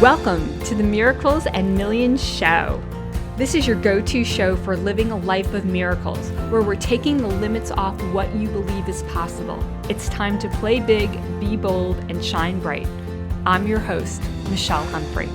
Welcome to the Miracles and Millions Show. This is your go-to show for living a life of miracles, where we're taking the limits off what you believe is possible. It's time to play big, be bold, and shine bright. I'm your host, Michelle Humphrey.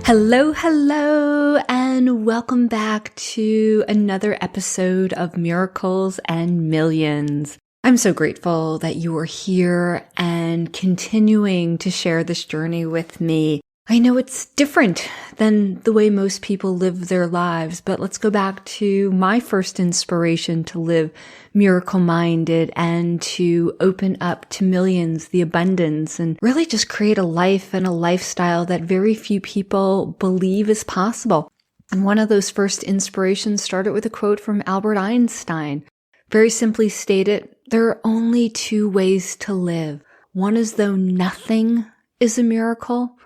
Hello, and welcome back to another episode of Miracles and Millions. I'm so grateful that you are here and continuing to share this journey with me. I know it's different than the way most people live their lives, but let's go back to my first inspiration to live miracle-minded and to open up to millions, the abundance, and really just create a life and a lifestyle that very few people believe is possible. And one of those first inspirations started with a quote from Albert Einstein. Very simply stated, there are only two ways to live. One is though nothing is a miracle,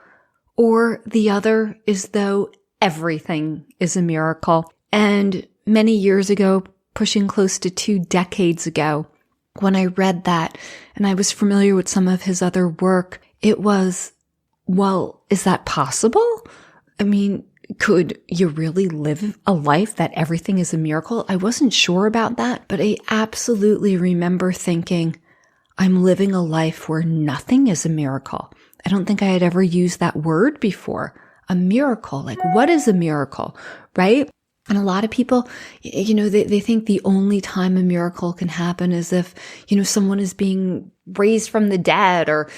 or the other is though everything is a miracle. And many years ago, pushing close to 2 decades ago, when I read that and I was familiar with some of his other work, it was, well, is that possible? I mean, could you really live a life that everything is a miracle? I wasn't sure about that, but I absolutely remember thinking, I'm living a life where nothing is a miracle. I don't think I had ever used that word before. A miracle. Like, what is a miracle, right? And a lot of people, they think the only time a miracle can happen is if, someone is being raised from the dead or,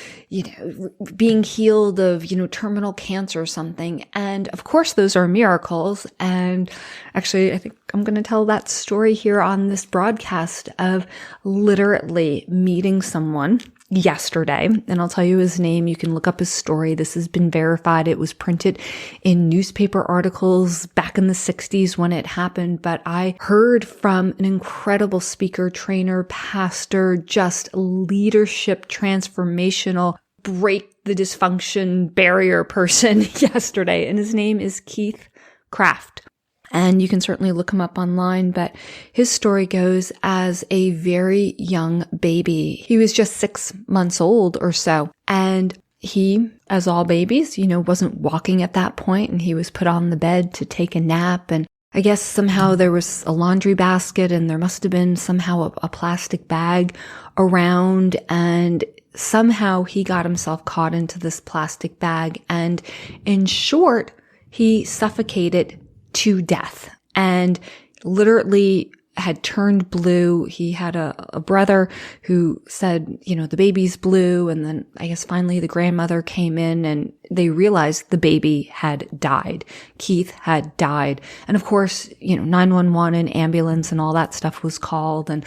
being healed of, terminal cancer or something. And of course, those are miracles. And actually, I think I'm going to tell that story here on this broadcast of literally meeting someone yesterday, and I'll tell you his name. You can look up his story. This has been verified. It was printed in newspaper articles back in the 60s when it happened, but I heard from an incredible speaker, trainer, pastor, just leadership, transformational, break the dysfunction barrier person yesterday, and his name is Keith Craft. And you can certainly look him up online, but his story goes as a very young baby. He was just 6 months old or so. And he, as all babies, wasn't walking at that point, and he was put on the bed to take a nap. And I guess somehow there was a laundry basket, and there must have been somehow a plastic bag around, and somehow he got himself caught into this plastic bag. And in short, he suffocated to death and literally had turned blue. He had a brother who said, the baby's blue. And then I guess finally the grandmother came in and they realized the baby had died. Keith had died. And of course, 911 and ambulance and all that stuff was called, and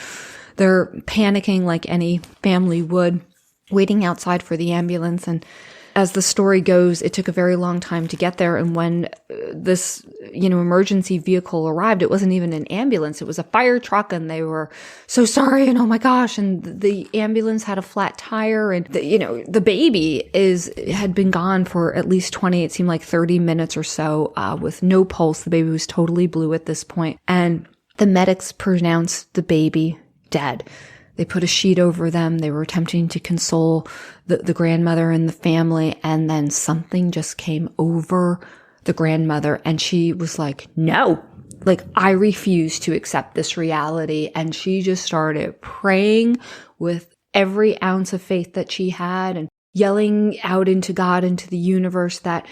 they're panicking like any family would, waiting outside for the ambulance. And as the story goes, it took a very long time to get there. And when this, emergency vehicle arrived, it wasn't even an ambulance. It was a fire truck, and they were so sorry. And oh my gosh. And the ambulance had a flat tire, and the baby had been gone for at least 20, it seemed like 30 minutes or so, with no pulse. The baby was totally blue at this point. And the medics pronounced the baby dead. They put a sheet over them. They were attempting to console the grandmother and the family. And then something just came over the grandmother, and she was like, no, I refuse to accept this reality. And she just started praying with every ounce of faith that she had and yelling out into God, into the universe, that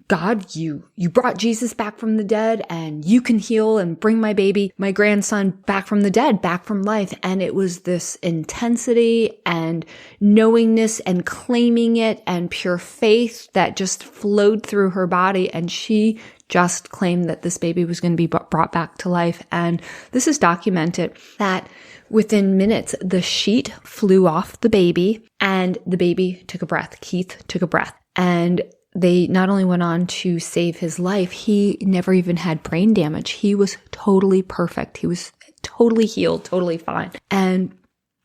God, you brought Jesus back from the dead, and you can heal and bring my baby, my grandson, back from the dead, back from life. And it was this intensity and knowingness and claiming it and pure faith that just flowed through her body. And she just claimed that this baby was going to be brought back to life. And this is documented that within minutes, the sheet flew off the baby, and the baby took a breath. Keith took a breath. And they not only went on to save his life, he never even had brain damage. He was totally perfect. He was totally healed, totally fine. And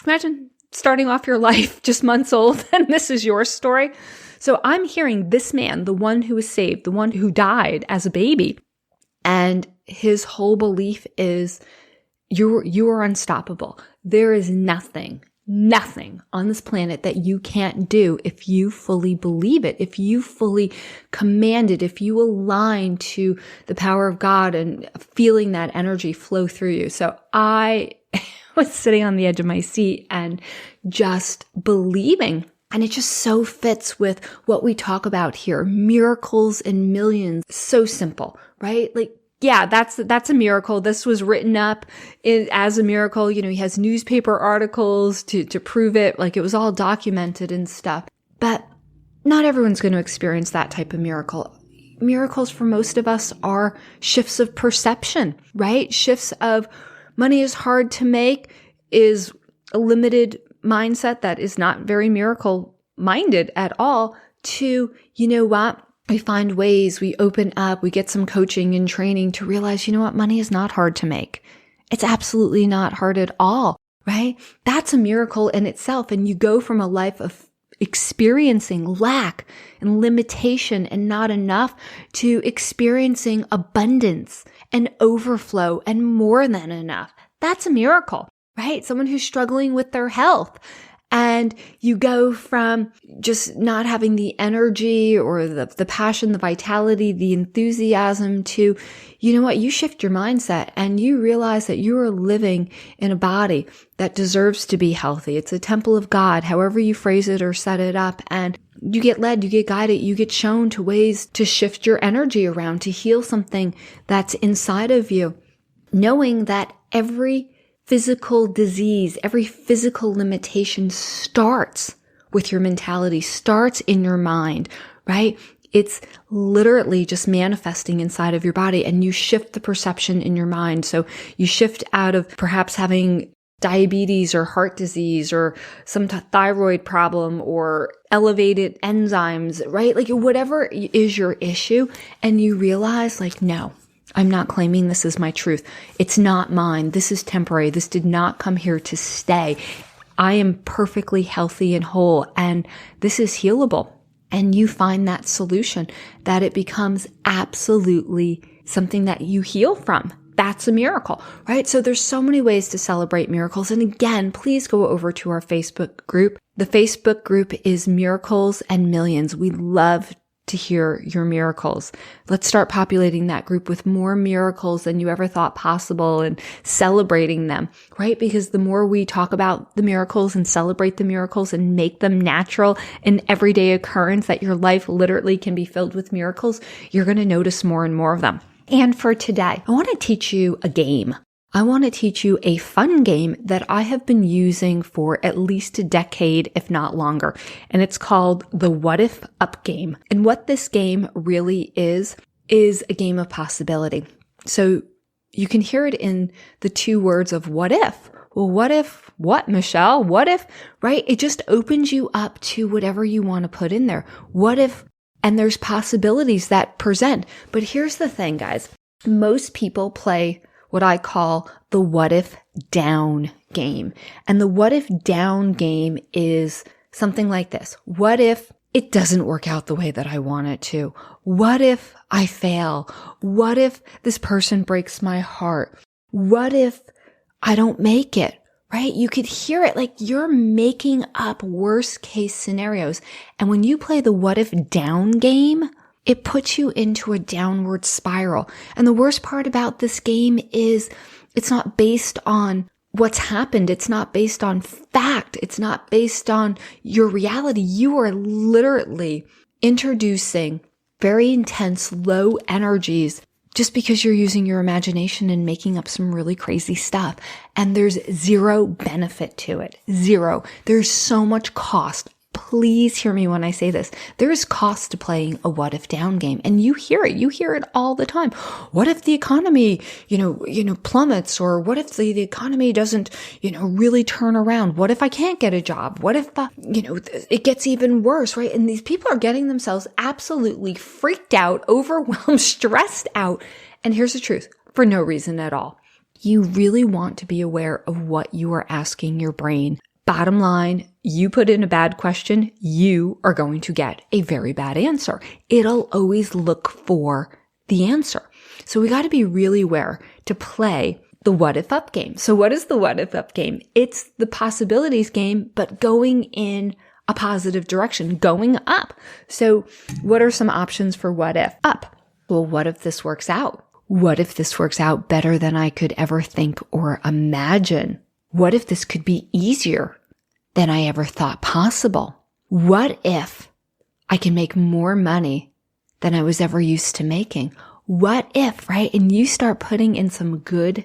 imagine starting off your life just months old, and this is your story. So I'm hearing this man, the one who was saved, the one who died as a baby, and his whole belief is you are unstoppable. There is nothing nothing on this planet that you can't do if you fully believe it, if you fully command it, if you align to the power of God and feeling that energy flow through you. So I was sitting on the edge of my seat and just believing. And it just so fits with what we talk about here. Miracles and millions. So simple, right? Like, yeah, that's a miracle. This was written up as a miracle. He has newspaper articles to prove it. Like, it was all documented and stuff. But not everyone's going to experience that type of miracle. Miracles for most of us are shifts of perception, right? Shifts of money is hard to make is a limited mindset that is not very miracle minded at all to, you know what? We find ways, we open up, we get some coaching and training to realize, you know what? Money is not hard to make. It's absolutely not hard at all, right? That's a miracle in itself. And you go from a life of experiencing lack and limitation and not enough to experiencing abundance and overflow and more than enough. That's a miracle, right? Someone who's struggling with their health. And you go from just not having the energy or the passion, the vitality, the enthusiasm to, you know what, you shift your mindset and you realize that you are living in a body that deserves to be healthy. It's a temple of God, however you phrase it or set it up. And you get led, you get guided, you get shown to ways to shift your energy around, to heal something that's inside of you, knowing that every physical disease, every physical limitation starts with your mentality, starts in your mind, right? It's literally just manifesting inside of your body, and you shift the perception in your mind. So you shift out of perhaps having diabetes or heart disease or some thyroid problem or elevated enzymes, right? Like whatever is your issue, and you realize like, no, I'm not claiming this is my truth. It's not mine. This is temporary. This did not come here to stay. I am perfectly healthy and whole, and this is healable. And you find that solution, that it becomes absolutely something that you heal from. That's a miracle, right? So there's so many ways to celebrate miracles. And again, please go over to our Facebook group. The Facebook group is Miracles and Millions. We love to hear your miracles. Let's start populating that group with more miracles than you ever thought possible and celebrating them, right? Because the more we talk about the miracles and celebrate the miracles and make them natural, an everyday occurrence that your life literally can be filled with miracles, you're going to notice more and more of them. And for today, I want to teach you a game. I want to teach you a fun game that I have been using for at least a decade, if not longer. And it's called the What If Up game. And what this game really is a game of possibility. So you can hear it in the two words of what if. Well, what if what, Michelle? What if, right? It just opens you up to whatever you want to put in there. What if, and there's possibilities that present. But here's the thing, guys. Most people play what I call the what if down game. And the what if down game is something like this. What if it doesn't work out the way that I want it to? What if I fail? What if this person breaks my heart? What if I don't make it? Right? You could hear it like you're making up worst case scenarios. And when you play the what if down game, it puts you into a downward spiral. And the worst part about this game is it's not based on what's happened. It's not based on fact. It's not based on your reality. You are literally introducing very intense, low energies just because you're using your imagination and making up some really crazy stuff. And there's zero benefit to it. Zero. There's so much cost. Please hear me when I say this. There is cost to playing a what if down game, and you hear it. You hear it all the time. What if the economy, plummets, or what if the economy doesn't, really turn around? What if I can't get a job? What if, it gets even worse, right? And these people are getting themselves absolutely freaked out, overwhelmed, stressed out. And here's the truth, for no reason at all. You really want to be aware of what you are asking your brain. Bottom line, you put in a bad question, you are going to get a very bad answer. It'll always look for the answer. So we got to be really aware to play the what if up game. So what is the what if up game? It's the possibilities game, but going in a positive direction, going up. So what are some options for what if? Up. Well, what if this works out? What if this works out better than I could ever think or imagine? What if this could be easier than I ever thought possible? What if I can make more money than I was ever used to making? What if, right? And you start putting in some good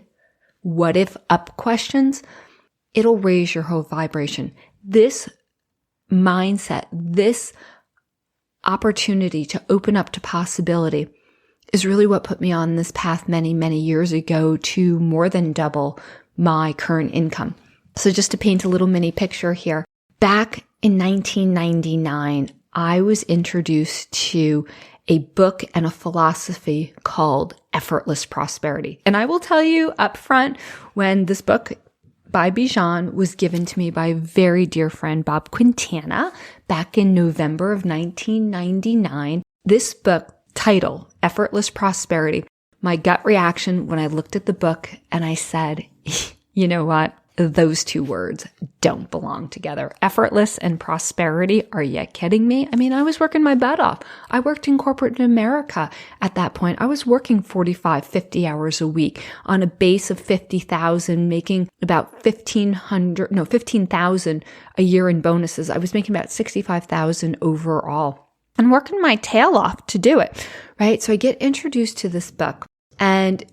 what if up questions, it'll raise your whole vibration. This mindset, this opportunity to open up to possibility is really what put me on this path many, many years ago to more than double my current income. So just to paint a little mini picture here, back in 1999, I was introduced to a book and a philosophy called Effortless Prosperity. And I will tell you up front, when this book by Bijan was given to me by a very dear friend, Bob Quintana, back in November of 1999, this book title, Effortless Prosperity, my gut reaction when I looked at the book and I said, you know what? Those two words don't belong together. Effortless and prosperity. Are you kidding me? I mean, I was working my butt off. I worked in corporate America at that point. I was working 45, 50 hours a week on a base of 50,000, making about 15,000 a year in bonuses. I was making about 65,000 overall and working my tail off to do it, right? So I get introduced to this book, and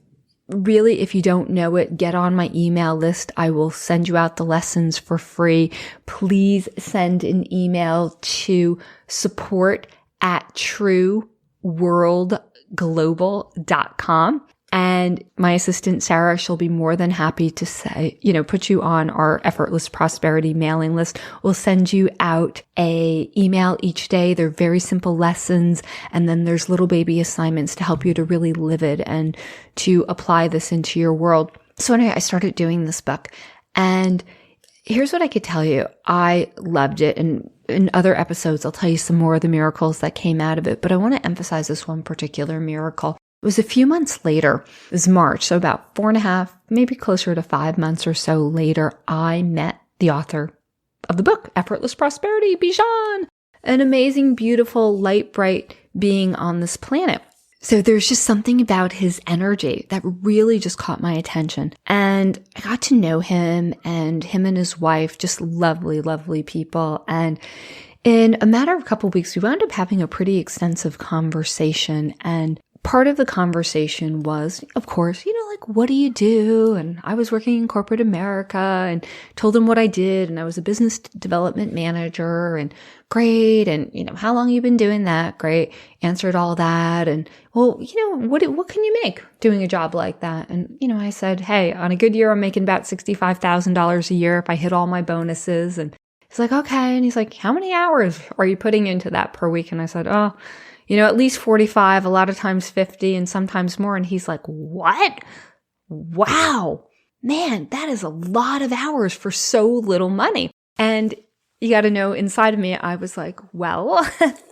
really, if you don't know it, get on my email list. I will send you out the lessons for free. Please send an email to support@trueworldglobal.com. And my assistant, Sarah, she'll be more than happy to say, put you on our Effortless Prosperity mailing list. We'll send you out a email each day. They're very simple lessons. And then there's little baby assignments to help you to really live it and to apply this into your world. So anyway, I started doing this book, and here's what I could tell you. I loved it. And in other episodes, I'll tell you some more of the miracles that came out of it. But I want to emphasize this one particular miracle. It was a few months later, it was March, so about 4.5, maybe closer to 5 months or so later, I met the author of the book, Effortless Prosperity, Bijan, an amazing, beautiful, light, bright being on this planet. So there's just something about his energy that really just caught my attention. And I got to know him and his wife, just lovely, lovely people. And in a matter of a couple of weeks, we wound up having a pretty extensive conversation. And part of the conversation was, of course, what do you do? And I was working in corporate America and told him what I did. And I was a business development manager, and great. And, how long have you been doing that? Great. Answered all that. And well, what can you make doing a job like that? And, I said, hey, on a good year, I'm making about $65,000 a year if I hit all my bonuses. And he's like, okay. And he's like, how many hours are you putting into that per week? And I said, oh, at least 45, a lot of times 50, and sometimes more. And he's like, what? Wow, man, that is a lot of hours for so little money. And you got to know, inside of me, I was like, well,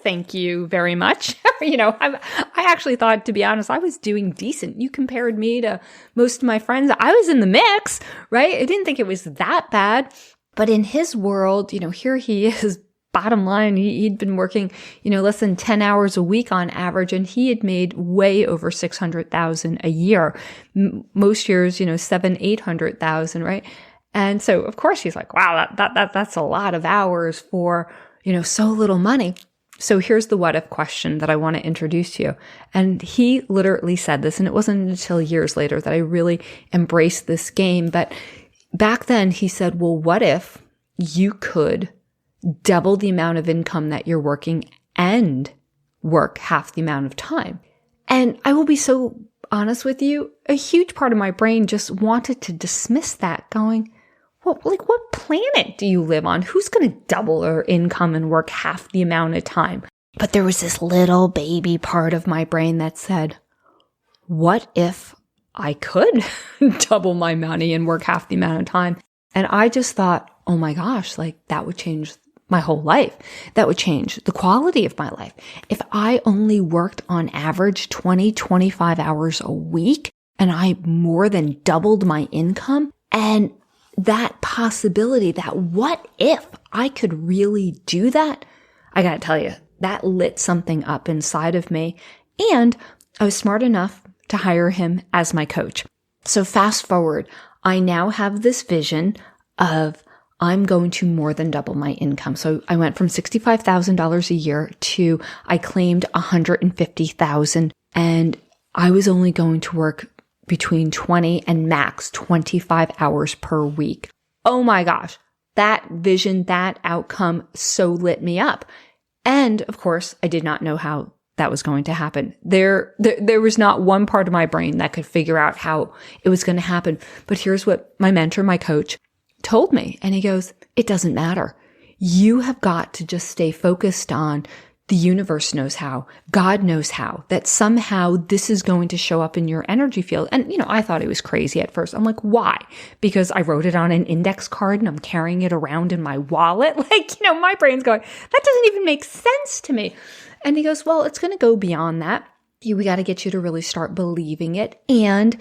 thank you very much. I actually thought, to be honest, I was doing decent. You compared me to most of my friends. I was in the mix, right? I didn't think it was that bad. But in his world, here he is. Bottom line, he'd been working, less than 10 hours a week on average, and he had made way over 600,000 a year. Most years, 700,000-800,000, right? And so, of course, he's like, wow, that's a lot of hours for, so little money. So here's the what if question that I want to introduce to you. And he literally said this, and it wasn't until years later that I really embraced this game. But back then he said, well, what if you could double the amount of income that you're working and work half the amount of time? And I will be so honest with you, a huge part of my brain just wanted to dismiss that, going, well, what planet do you live on? Who's going to double their income and work half the amount of time? But there was this little baby part of my brain that said, what if I could double my money and work half the amount of time? And I just thought, oh my gosh, that would change my whole life. That would change the quality of my life. If I only worked on average 20, 25 hours a week and I more than doubled my income. And that possibility, that what if I could really do that? I gotta tell you, that lit something up inside of me. And I was smart enough to hire him as my coach. So fast forward, I now have this vision of I'm going to more than double my income. So I went from $65,000 a year to I claimed $150,000, and I was only going to work between 20 and max 25 hours per week. Oh my gosh, that vision, that outcome so lit me up. And of course, I did not know how that was going to happen. There was not one part of my brain that could figure out how it was going to happen. But here's what my mentor, my coach, told me. And he goes, it doesn't matter. You have got to just stay focused on the universe knows how, God knows how, that somehow this is going to show up in your energy field. And, I thought it was crazy at first. I'm like, why? Because I wrote it on an index card and I'm carrying it around in my wallet. My brain's going, that doesn't even make sense to me. And he goes, well, it's going to go beyond that. We got to get you to really start believing it and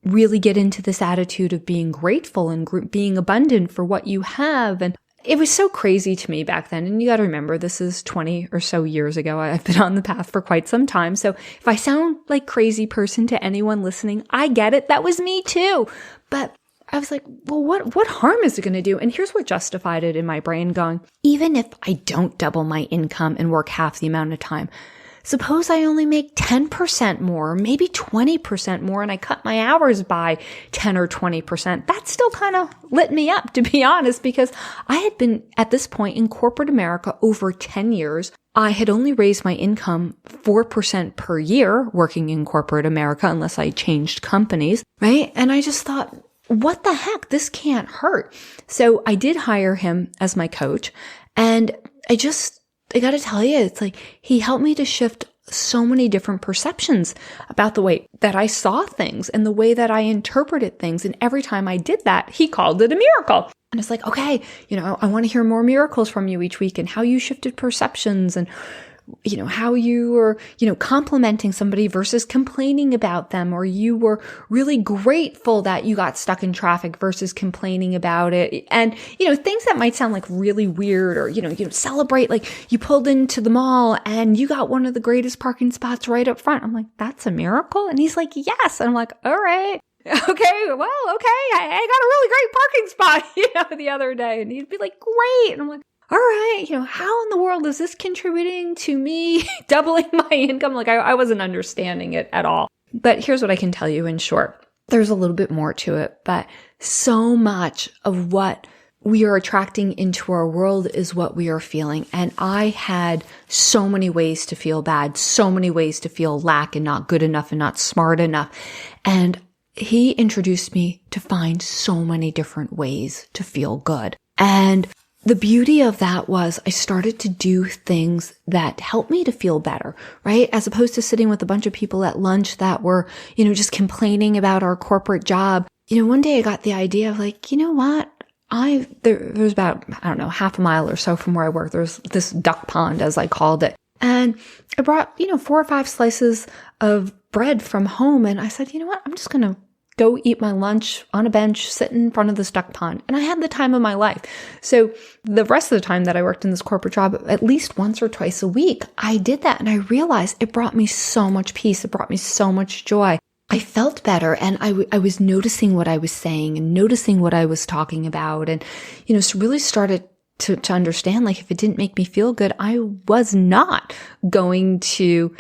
really get into this attitude of being grateful and being abundant for what you have. And it was so crazy to me back then. And you got to remember, this is 20 or so years ago. I've been on the path for quite some time. So if I sound like crazy person to anyone listening, I get it. That was me too. But I was like, well, what harm is it going to do? And here's what justified it in my brain going, even if I don't double my income and work half the amount of time, suppose I only make 10% more, maybe 20% more, and I cut my hours by 10 or 20%. That still kind of lit me up, to be honest, because I had been at this point in corporate America over 10 years. I had only raised my income 4% per year working in corporate America, unless I changed companies, right? And I just thought, what the heck? This can't hurt. So I did hire him as my coach, and I got to tell you, it's like he helped me to shift so many different perceptions about the way that I saw things and the way that I interpreted things. And every time I did that, he called it a miracle. And it's like, okay, I want to hear more miracles from you each week and how you shifted perceptions and how you were, complimenting somebody versus complaining about them, or you were really grateful that you got stuck in traffic versus complaining about it. And, things that might sound like really weird, or, celebrate, like you pulled into the mall and you got one of the greatest parking spots right up front. I'm like, that's a miracle. And he's like, yes. And I'm like, all right. Okay, well, okay. I got a really great parking spot, the other day. And he'd be like, great. And I'm like, all right, how in the world is this contributing to me doubling my income? Like I wasn't understanding it at all. But here's what I can tell you in short. There's a little bit more to it, but so much of what we are attracting into our world is what we are feeling. And I had so many ways to feel bad, so many ways to feel lack and not good enough and not smart enough. And he introduced me to find so many different ways to feel good. And the beauty of that was I started to do things that helped me to feel better, right? As opposed to sitting with a bunch of people at lunch that were, just complaining about our corporate job. One day I got the idea of like, what? There's about, half a mile or so from where I work. There's this duck pond, as I called it. And I brought, 4 or 5 slices of bread from home. And I said, what? I'm just going to go eat my lunch on a bench, sit in front of this duck pond. And I had the time of my life. So the rest of the time that I worked in this corporate job, at least once or twice a week, I did that. And I realized it brought me so much peace. It brought me so much joy. I felt better, and I was noticing what I was saying and noticing what I was talking about. And, really started to understand, like, if it didn't make me feel good, I was not going to,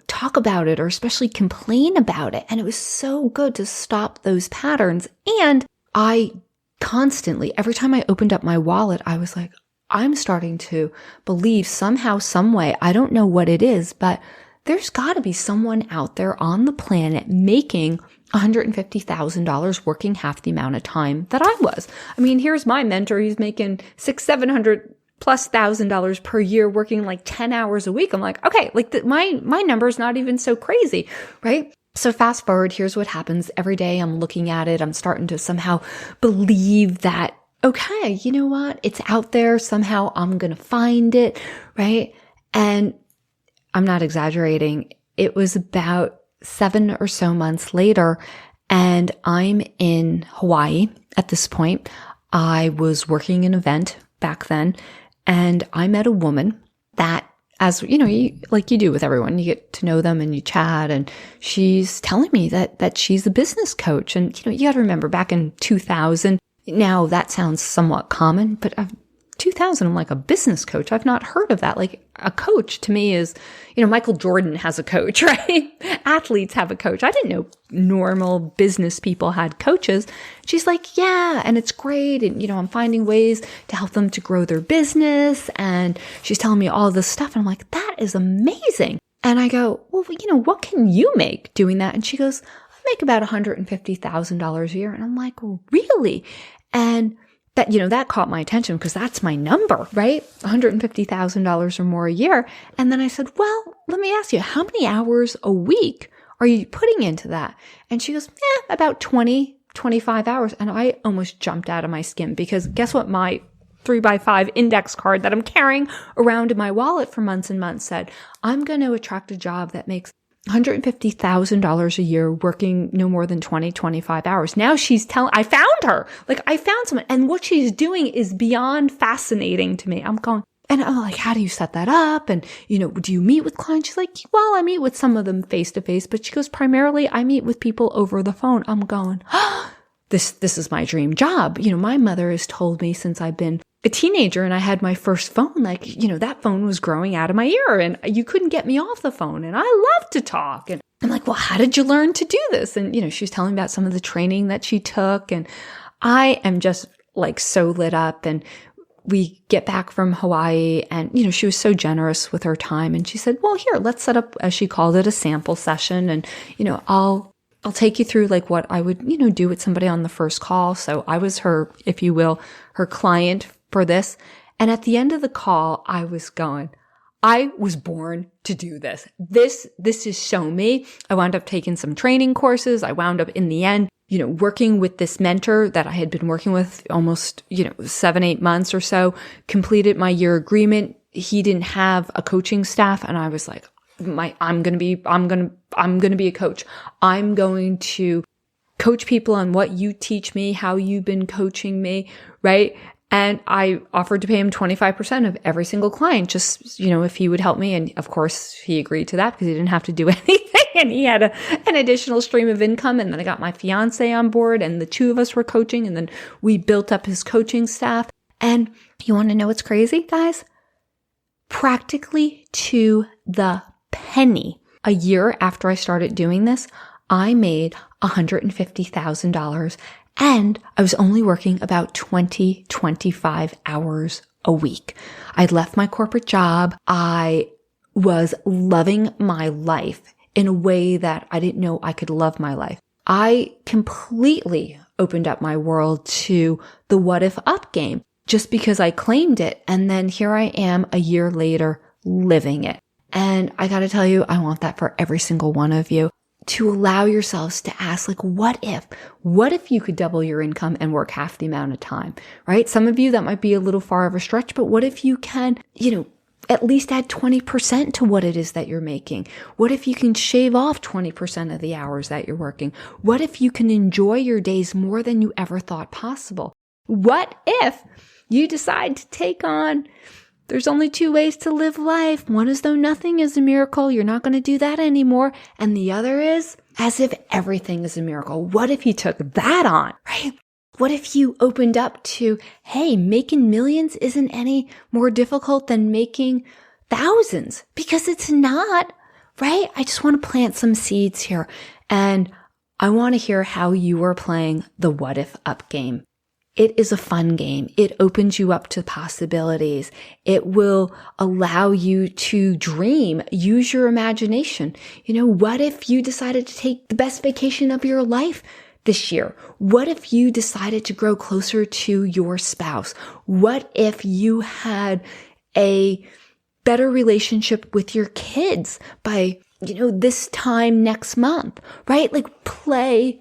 talk about it or especially complain about it. And it was so good to stop those patterns. And I constantly, every time I opened up my wallet, I was like, I'm starting to believe somehow, some way, I don't know what it is, but there's got to be someone out there on the planet making $150,000 working half the amount of time that I was. I mean, here's my mentor. He's making $600,000+ per year working like 10 hours a week. I'm like, okay, like my number is not even so crazy, right? So fast forward, here's what happens. Every day I'm looking at it. I'm starting to somehow believe that, okay, you know what? It's out there. Somehow I'm going to find it, right? And I'm not exaggerating. It was about 7 or so months later, and I'm in Hawaii at this point. I was working an event back then, and I met a woman that, as you know, like you do with everyone, you get to know them and you chat, and she's telling me that she's a business coach. And, you got to remember back in 2000, now that sounds somewhat common, but 2000, I'm like, a business coach? I've not heard of that. Like, a coach to me is, Michael Jordan has a coach, right? Athletes have a coach. I didn't know normal business people had coaches. She's like, yeah, and it's great. And, I'm finding ways to help them to grow their business. And she's telling me all this stuff. And I'm like, that is amazing. And I go, well, what can you make doing that? And she goes, I make about $150,000 a year. And I'm like, well, really? And that caught my attention because that's my number, right? $150,000 or more a year. And then I said, well, let me ask you, how many hours a week are you putting into that? And she goes, about 20, 25 hours. And I almost jumped out of my skin because guess what? My 3x5 index card that I'm carrying around in my wallet for months and months said, I'm going to attract a job that makes $150,000 a year working no more than 20, 25 hours. Now I found her. Like, I found someone, and what she's doing is beyond fascinating to me. I'm like, how do you set that up? And, do you meet with clients? She's like, well, I meet with some of them face to face, but she goes, primarily I meet with people over the phone. I'm going, this is my dream job. My mother has told me since I've been a teenager and I had my first phone, like, that phone was growing out of my ear and you couldn't get me off the phone. And I love to talk. And I'm like, well, how did you learn to do this? And, she was telling me about some of the training that she took. And I am just like so lit up. And we get back from Hawaii and, she was so generous with her time. And she said, well, here, let's set up, as she called it, a sample session. And, I'll take you through like what I would, do with somebody on the first call. So I was her, if you will, her client for this. And at the end of the call, I was going, I was born to do this. This is so me. I wound up taking some training courses. I wound up in the end, working with this mentor that I had been working with almost, 7-8 months or so, completed my year agreement. He didn't have a coaching staff. And I was like, I'm going to be a coach. I'm going to coach people on what you teach me, how you've been coaching me, right? And I offered to pay him 25% of every single client, just, if he would help me. And of course, he agreed to that because he didn't have to do anything. And he had an additional stream of income. And then I got my fiance on board and the two of us were coaching. And then we built up his coaching staff. And you want to know what's crazy, guys? Practically to the penny, a year after I started doing this, I made $150,000 and I was only working about 20, 25 hours a week. I'd left my corporate job. I was loving my life in a way that I didn't know I could love my life. I completely opened up my world to the what if up game just because I claimed it. And then here I am a year later living it. And I got to tell you, I want that for every single one of you, to allow yourselves to ask, like, what if you could double your income and work half the amount of time, right? Some of you, that might be a little far of a stretch, but what if you can, at least add 20% to what it is that you're making? What if you can shave off 20% of the hours that you're working? What if you can enjoy your days more than you ever thought possible? What if you decide to take on, there's only 2 ways to live life. One is though nothing is a miracle. You're not going to do that anymore. And the other is as if everything is a miracle. What if you took that on, right? What if you opened up to, hey, making millions isn't any more difficult than making thousands? Because it's not, right? I just want to plant some seeds here. And I want to hear how you are playing the what if up game. It is a fun game. It opens you up to possibilities. It will allow you to dream, use your imagination. What if you decided to take the best vacation of your life this year? What if you decided to grow closer to your spouse? What if you had a better relationship with your kids by, this time next month, right? Like play.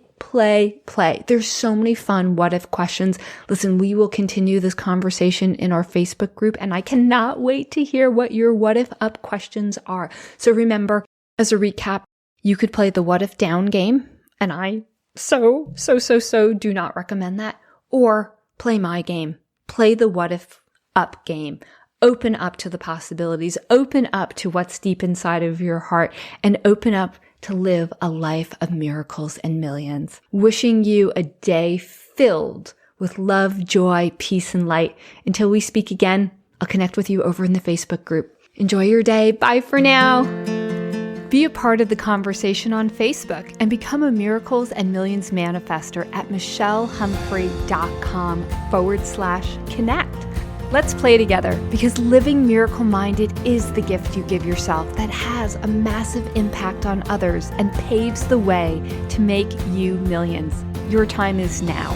There's so many fun what if questions. Listen, we will continue this conversation in our Facebook group, and I cannot wait to hear what your what if up questions are. So remember, as a recap, You could play the what if down game, and I so do not recommend that. Or play my game. Play the what if up game. Open up to the possibilities. Open up to what's deep inside of your heart, and open up to live a life of miracles and millions. Wishing you a day filled with love, joy, peace, and light. Until we speak again, I'll connect with you over in the Facebook group. Enjoy your day. Bye for now. Be a part of the conversation on Facebook and become a Miracles and Millions manifester at michellehumphrey.com/connect. Let's play together, because living miracle-minded is the gift you give yourself that has a massive impact on others and paves the way to make you millions. Your time is now.